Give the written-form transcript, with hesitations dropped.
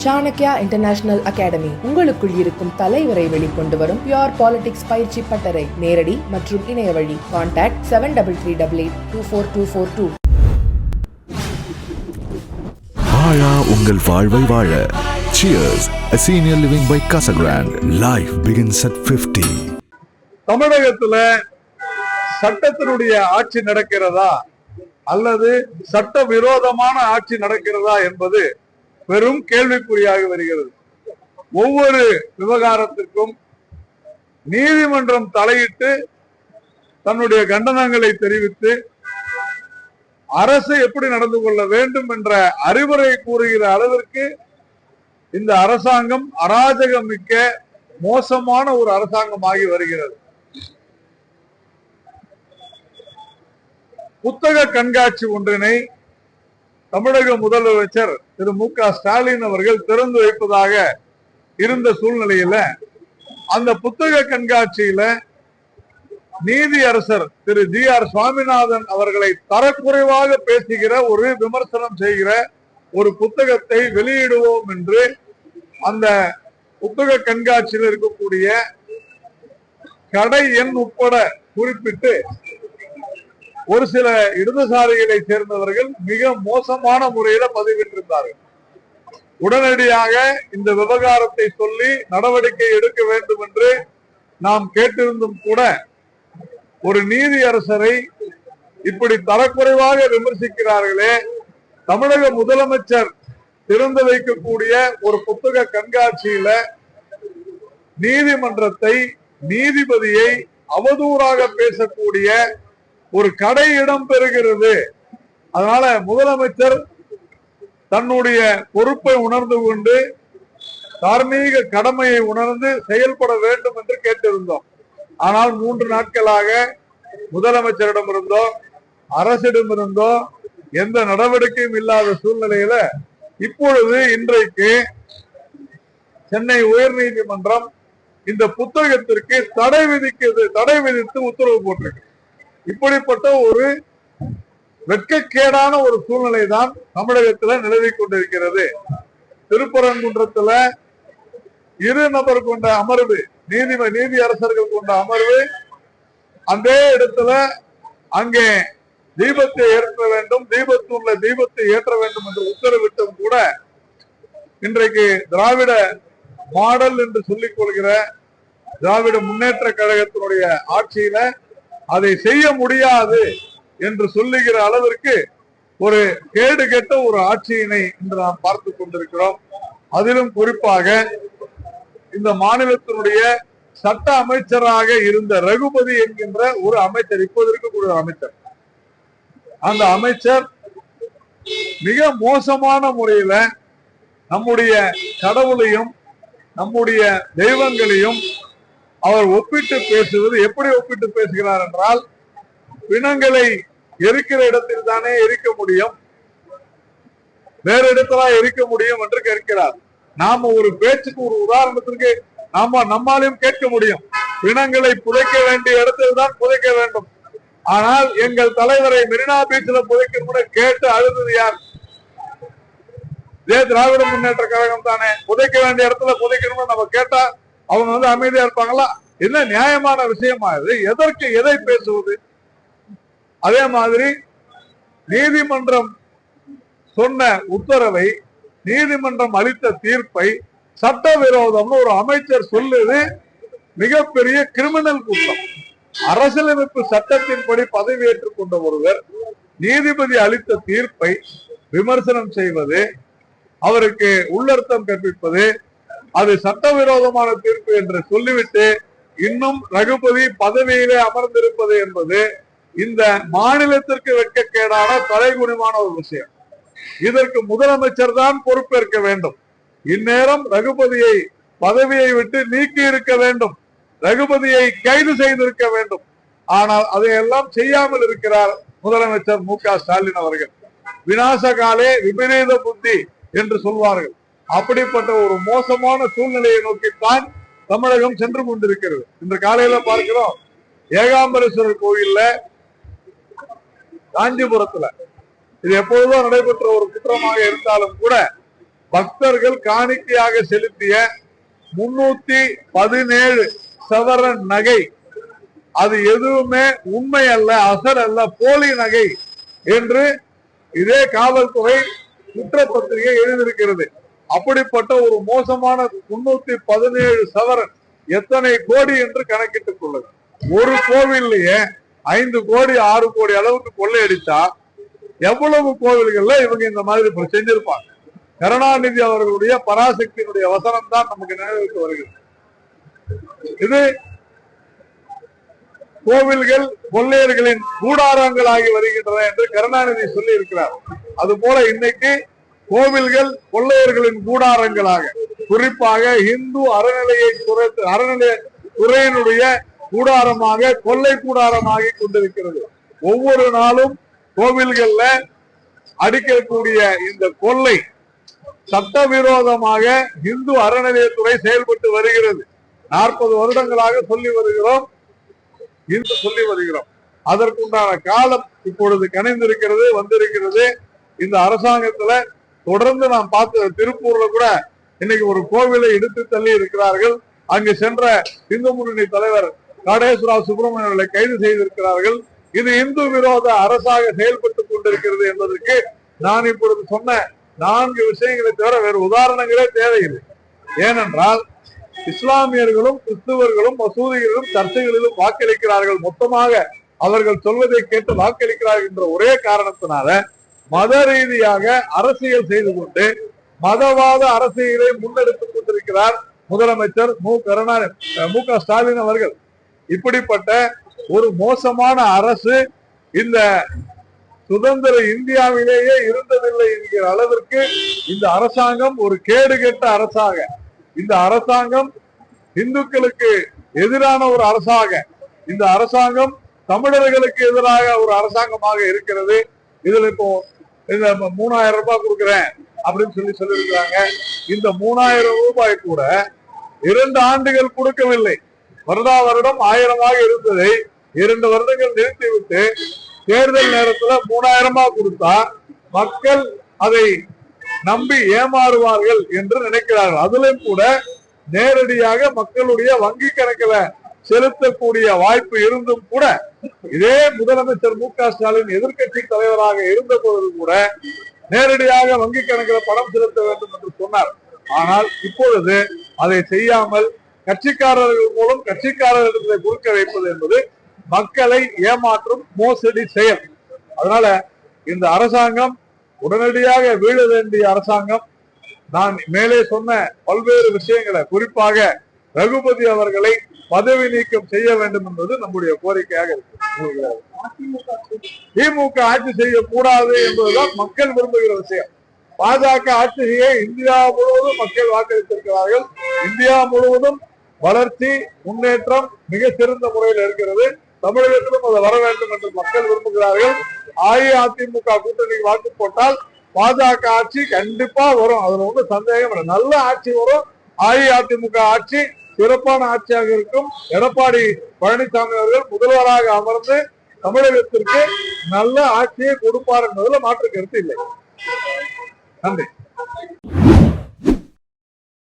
Chanakya international academy உங்களுக்குள் இருக்கும் தலைவரை வெளிக்கொண்டு வரும் பியூர் பாலிடிக்ஸ் பயிற்சி பட்டறை. நேரடி மற்றும் இணைய வழி. கான்டாக்ட் 7338824242. வாழா உங்கள் வாழ்வை வாழ. Cheers, a senior living by Casa Grande. Life begins at 50. தமிழகத்துல சட்டத்தினுடைய ஆட்சி நடக்கிறதா அல்லது சட்ட விரோதமான ஆட்சி நடக்கிறதா என்பது பெரும் கேள்விக்குறியாக வருகிறது. ஒவ்வொரு விவகாரத்திற்கும் நீதிமன்றம் தலையிட்டு தன்னுடைய கண்டனங்களை தெரிவித்து அரசு எப்படி நடந்து கொள்ள வேண்டும் என்ற அறிவுரை கூறுகிற அளவிற்கு இந்த அரசாங்கம் அராஜகம் மிக்க மோசமான ஒரு அரசாங்கமாகி வருகிறது. புத்தக கண்காட்சி ஒன்றினை தமிழக முதலமைச்சர் திரு மு.க. ஸ்டாலின் அவர்கள் திறந்து வைப்பதாக இருந்த சூழ்நிலையில அந்த புத்தக கண்காட்சியில நீதியரசர் திரு ஜி.ஆர். சுவாமிநாதன் அவர்களை தரக்குறைவாக பேசுகிற ஒரு விமர்சனம் செய்கிற ஒரு புத்தகத்தை வெளியிடுவோம் என்று அந்த புத்தக கண்காட்சியில் இருக்கக்கூடிய கடை எண் உட்பட குறிப்பிட்டு ஒரு சில இடதுசாரிகளை சேர்ந்தவர்கள் மிக மோசமான முறையில பதிவிட்டிருந்தார்கள். உடனடியாக இந்த விவகாரத்தை சொல்லி நடவடிக்கை எடுக்க வேண்டும் என்று நாம் கேட்டிருந்தும் கூட ஒரு நீதியரசரை இப்படி தரக்குறைவாக விமர்சிக்கிறார்களே, தமிழக முதலமைச்சர் திறந்து வைக்கக்கூடிய ஒரு புத்தக கண்காட்சியில நீதிமன்றத்தை, நீதிபதியை அவதூறாக பேசக்கூடிய ஒரு கடை இடம் பெறுகிறது. அதனால முதலமைச்சர் தன்னுடைய பொறுப்பை உணர்ந்து கொண்டு தார்மீக கடமையை உணர்ந்து செயல்பட வேண்டும் என்று கேட்டிருந்தோம். ஆனால் 3 நாட்களாக முதலமைச்சரிடமிருந்தோ அரசிடமிருந்தோ எந்த நடவடிக்கையும் இல்லாத சூழ்நிலையில இப்பொழுது இன்றைக்கு சென்னை உயர்நீதிமன்றம் இந்த புத்தகத்திற்கு தடை விதித்து உத்தரவு போட்டிருக்கு. இப்படிப்பட்ட ஒரு வெட்கக்கேடான ஒரு சூழ்நிலை தான் தமிழகத்துல நிலவி கொண்டிருக்கிறது. திருப்பரங்குன்றத்துல 2 நபர் கொண்ட அமர்வு, நீதி அரசர்கள் கொண்ட அமர்வு அந்த இடத்துல அங்கே தீபத்தை ஏற்ற வேண்டும், தீபத்தூர்ல தீபத்தை ஏற்ற வேண்டும் என்று உத்தரவிட்டும் கூட இன்றைக்கு திராவிட மாடல் என்று சொல்லிக் கொள்கிற திராவிட முன்னேற்ற கழகத்தினுடைய ஆட்சியில அதை செய்ய முடியாது என்று சொல்லுகிற அளவிற்கு ஒரு கேடு கெட்ட ஒரு ஆட்சியினை இன்று நாம் பார்த்து கொண்டிருக்கிறோம். அதிலும் குறிப்பாக இந்த மாநிலத்தினுடைய சட்ட அமைச்சராக இருந்த ரகுபதி என்கின்ற ஒரு அமைச்சர், இப்போது இருக்கக்கூடிய அமைச்சர், அந்த அமைச்சர் மிக மோசமான முறையில நம்முடைய கடவுளையும் நம்முடைய தெய்வங்களையும் அவர் ஒப்பிட்டு பேசுவது. எப்படி ஒப்பிட்டு பேசுகிறார் என்றால், பிணங்களை எரிக்கிற இடத்தில் தானே எரிக்க முடியும், வேற இடத்துல எரிக்க முடியும் என்று கேட்கிறார். நாம ஒரு பேச்சுக்கு, ஒரு உதாரணத்திற்கு நம்மாலையும் கேட்க முடியும், பிணங்களை புதைக்க வேண்டிய இடத்தில் தான் புதைக்க வேண்டும். ஆனால் எங்கள் தலைவரை மெரினா பீச்சில் புதைக்கணும்னு கேட்டு அழுது யார்? இதே திராவிட முன்னேற்ற கழகம் தானே. புதைக்க வேண்டிய இடத்துல புதைக்கணும்னு நம்ம கேட்டா அவங்க அமைதியா இருப்பாங்களா? என்ன நியாயமான விஷயமா இது? எதற்கு எதை பேசுவது? அதே மாதிரி நீதிமன்றம் சொன்ன உத்தரவை, நீதிமன்றம் அளித்த தீர்ப்பை சட்டவிரோதம்னு ஒரு அமைச்சர் சொல்லுது. மிகப்பெரிய கிரிமினல் குற்றம். அரசியலமைப்பு சட்டத்தின்படி பதவியேற்றுக் கொண்ட ஒருவர் நீதிபதி அளித்த தீர்ப்பை விமர்சனம் செய்வது, அவருக்கு உள்ளர்த்தம் கற்பிப்பது, அது சட்டவிரோதமான தீர்ப்பு என்று சொல்லிவிட்டு இன்னும் ரகுபதி பதவியிலே அமர்ந்திருப்பது என்பது இந்த மாநிலத்திற்கு வெட்கக்கேடான தலைகுனிவான ஒரு விஷயம். இதற்கு முதலமைச்சர் தான் பொறுப்பேற்க வேண்டும். இந்நேரம் ரகுபதியை பதவியை விட்டு நீக்கி இருக்க வேண்டும், ரகுபதியை கைது செய்திருக்க வேண்டும். ஆனால் அதையெல்லாம் செய்யாமல் இருக்கிறார் முதலமைச்சர் மு.க. ஸ்டாலின் அவர்கள். விநாசகாலே விபரீத புத்தி என்று சொல்வார்கள். அப்படிப்பட்ட ஒரு மோசமான சூழ்நிலையை நோக்கித்தான் தமிழகம் சென்று கொண்டிருக்கிறது. இன்று காலையில பார்க்கிறோம், ஏகாம்பரேஸ்வரர் கோயில்ல காஞ்சிபுரத்துல இது எப்பொழுதும் நடைபெற்ற ஒரு குற்றமாக இருந்தாலும் கூட பக்தர்கள் காணிக்கையாக செலுத்திய 317 சவரன் நகை அது எதுவுமே உண்மை அல்ல, அசல் அல்ல, போலி நகை என்று இதே காவல்துறை குற்றப்பத்திரிகை எழுதியிருக்கிறது. அப்படிப்பட்ட ஒரு மோசமான 317 சவரன் எத்தனை கோடி என்று கணக்கிட்டுக் கொள்ளுது. ஒரு கோவில்லையே 5 கோடி 6 கோடி அளவுக்கு கொள்ளையடித்தா எவ்வளவு கோவில்கள்ல இவங்க இந்த மாதிரி செஞ்சிருப்பாங்க. கருணாநிதி அவர்களுடைய பராசக்தியினுடைய வசனம் தான் நமக்கு நினைவுக்கு வருகிறது. இது கோவில்கள் கொள்ளையர்களின் கூடாரங்களாகி வருகின்றன என்று கருணாநிதி சொல்லி இருக்கிறார். அது போல இன்னைக்கு கோவில்கள் கொள்ளையர்களின் கூடாரங்களாக, குறிப்பாக இந்து அறநிலையத்துறையினுடைய கூடாரமாக, கொள்ளை கூடாரமாகி கொண்டிருக்கிறது. ஒவ்வொரு நாளும் கோவில்கள்ல அடிக்கக்கூடிய இந்த கொள்ளை சட்டவிரோதமாக இந்து அறநிலையத்துறை செயல்பட்டு வருகிறது. 40 வருடங்களாக சொல்லி வருகிறோம். அதற்குண்டான காலம் இப்பொழுது கணிந்திருக்கிறது, வந்திருக்கிறது. இந்த அரசாங்கத்துல தொடர்ந்து நாம் பார்த்து திருப்பூர்ல கூட இன்னைக்கு ஒரு கோவிலை இடித்து தள்ளி இருக்கிறார்கள். அங்கு சென்ற இந்து முன்னணி தலைவர் காடேஸ்வரா சுப்பிரமணியனை கைது செய்திருக்கிறார்கள். இது இந்து விரோத அரசாக செயல்பட்டுக் கொண்டிருக்கிறது என்பதற்கு நான் இப்பொழுது சொன்ன 4 விஷயங்களை தவிர வேறு உதாரணங்களே தேவையில்லை. ஏனென்றால் இஸ்லாமியர்களும் கிறிஸ்துவர்களும் மசூதிகளிலும் சர்ச்சைகளிலும் வாக்களிக்கிறார்கள். மொத்தமாக அவர்கள் சொல்வதை கேட்டு வாக்களிக்கிறார்கள் என்ற ஒரே காரணத்தினால மத ரீதியாக அரசியல் செய்து கொண்டு மதவாத அரசியலை முன்னெடுத்துக் கொண்டிருக்கிறார் முதலமைச்சர் மு க ஸ்டாலின் அவர்கள். இப்படிப்பட்ட ஒரு மோசமான அரசு இந்த சுதந்திர இந்தியாவிலேயே இருந்ததில்லை என்கிற அளவிற்கு இந்த அரசாங்கம் ஒரு கேடுகெட்ட அரசாக, இந்த அரசாங்கம் இந்துக்களுக்கு எதிரான ஒரு அரசாக, இந்த அரசாங்கம் தமிழர்களுக்கு எதிராக ஒரு அரசாங்கமாக இருக்கிறது. இதுல இப்போ இந்த 3000 ரூபாய் கொடுக்குறேன் அப்படின்னு சொல்லியிருக்கிறாங்க. இந்த 3000 ரூபாய் கூட 2 ஆண்டுகள் கொடுக்கவில்லை. வருடா வருடம் 1000 இருந்ததை 2 வருடங்கள் நிறுத்திவிட்டு தேர்தல் நேரத்துல 3000 கொடுத்தா மக்கள் அதை நம்பி ஏமாறுவார்கள் என்று நினைக்கிறார்கள். அதிலும் கூட நேரடியாக மக்களுடைய வங்கி கணக்கில செலுத்தக்கூடிய வாய்ப்பு இருந்தும் கூட இதே முதலமைச்சர் மு க ஸ்டாலின் எதிர்கட்சி தலைவராக இருந்த போது கூட நேரடியாக வங்கி கணக்கில் பணம் செலுத்த வேண்டும் என்று சொன்னார். ஆனால் இப்பொழுது அதை செய்யாமல் கட்சிக்காரர்கள் மூலம் கட்சிக்காரர்களிடத்தை குறுக்க வைப்பது என்பது மக்களை ஏமாற்றும் மோசடி செயல். அதனால இந்த அரசாங்கம் உடனடியாக வீழ வேண்டிய அரசாங்கம். நான் மேலே சொன்ன பல்வேறு விஷயங்களை, குறிப்பாக ரகுபதி அவர்களை பதவி நீக்கம் செய்ய வேண்டும் என்பது நம்முடைய கோரிக்கையாக இருக்கு. திமுக ஆட்சி செய்யக்கூடாது என்பதுதான் மக்கள் விரும்புகிற விஷயம். பாஜக ஆட்சியை இந்தியா முழுவதும் மக்கள் வாக்களித்திருக்கிறார்கள். இந்தியா முழுவதும் வளர்ச்சி முன்னேற்றம் மிக சிறந்த முறையில் இருக்கிறது. தமிழகத்திலும் அது வர வேண்டும் என்று மக்கள் விரும்புகிறார்கள். அஇஅதிமுக கூட்டணிக்கு வாக்கு போட்டால் பாஜக ஆட்சி கண்டிப்பா வரும். அதுல ஒன்றும் சந்தேகம் இல்லை. நல்ல ஆட்சி வரும். அஇஅதிமுக ஆட்சி சிறப்பான ஆட்சியாக இருக்கும். எடப்பாடி பழனிசாமி அவர்கள் முதல்வராக அமர்ந்து தமிழகத்திற்கு நல்ல ஆட்சியை கொடுப்பார் என்பதில் மாற்று கருத்து இல்லை. நன்றி.